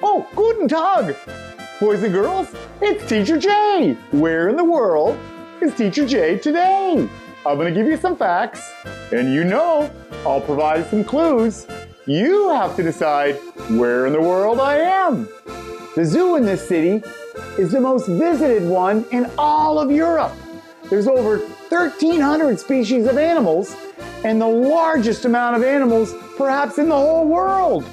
Oh, guten Tag! Boys and girls, it's Teacher Jay! Where in the world is Teacher Jay today? I'm gonna give you some facts, and you know I'll provide some clues. You have to decide where in the world I am. The zoo in this city is the most visited one in all of Europe. There's over 1,300 species of animals, and the largest amount of animals perhaps in the whole world.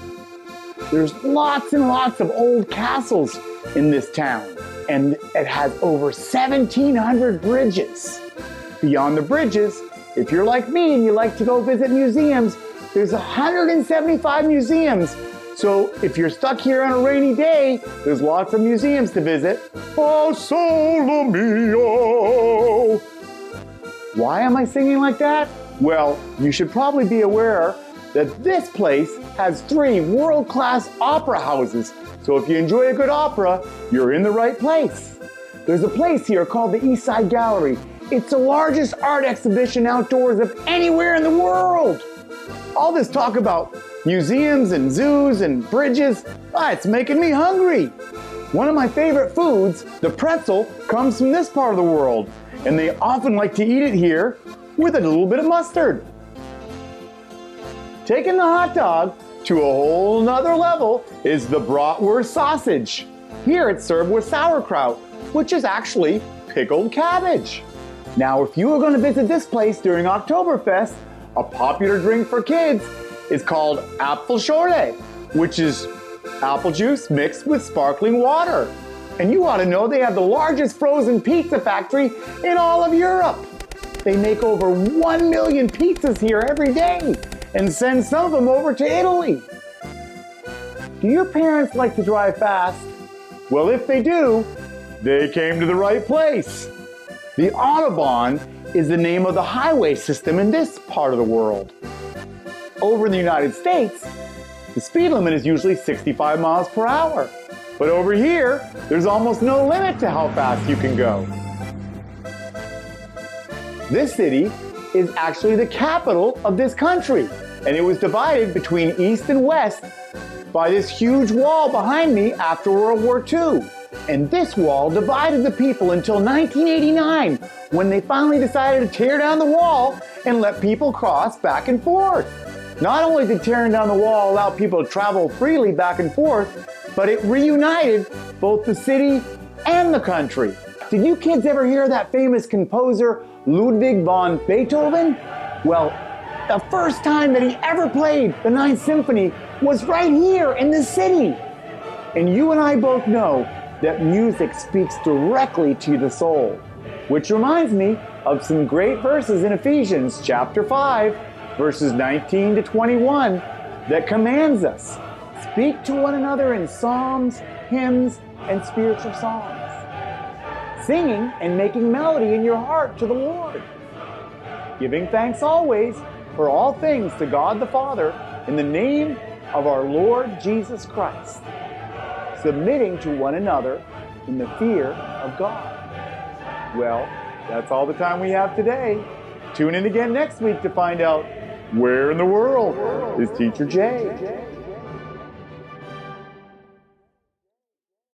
There's lots and lots of old castles in this town, and it has over 1,700 bridges. Beyond the bridges, if you're like me and you like to go visit museums, there's 175 museums. So if you're stuck here on a rainy day, there's lots of museums to visit. Oh, sole mio! Why am I singing like that? Well, you should probably be aware that this place has 3 world-class opera houses. So if you enjoy a good opera, you're in the right place. There's a place here called the East Side Gallery. It's the largest art exhibition outdoors of anywhere in the world. All this talk about museums and zoos and bridges, it's making me hungry. One of my favorite foods, the pretzel, comes from this part of the world, and they often like to eat it here with a little bit of mustard. Taking the hot dog to a whole nother level is the bratwurst sausage. Here it's served with sauerkraut, which is actually pickled cabbage. Now, if you were going to visit this place during Oktoberfest, a popular drink for kids is called Apfelschorle, which is apple juice mixed with sparkling water. And you ought to know they have the largest frozen pizza factory in all of Europe. They make over 1 million pizzas here every day and send some of them over to Italy. Do your parents like to drive fast? Well, if they do, they came to the right place. The Autobahn is the name of the highway system in this part of the world. Over in the United States, the speed limit is usually 65 miles per hour. But over here, there's almost no limit to how fast you can go. This city is actually the capital of this country, and it was divided between East and West by this huge wall behind me after World War II. And this wall divided the people until 1989, when they finally decided to tear down the wall and let people cross back and forth. Not only did tearing down the wall allow people to travel freely back and forth, but it reunited both the city and the country. Did you kids ever hear that famous composer Ludwig van Beethoven? Well, the first time that he ever played the Ninth Symphony was right here in this city. And you and I both know that music speaks directly to the soul, which reminds me of some great verses in Ephesians chapter 5, verses 19 to 21, that commands us, speak to one another in psalms, hymns, and spiritual songs, singing and making melody in your heart to the Lord, giving thanks always for all things to God the Father in the name of our Lord Jesus Christ, submitting to one another in the fear of God. Well, that's all the time we have today. Tune in again next week to find out where in the world is Teacher Jay.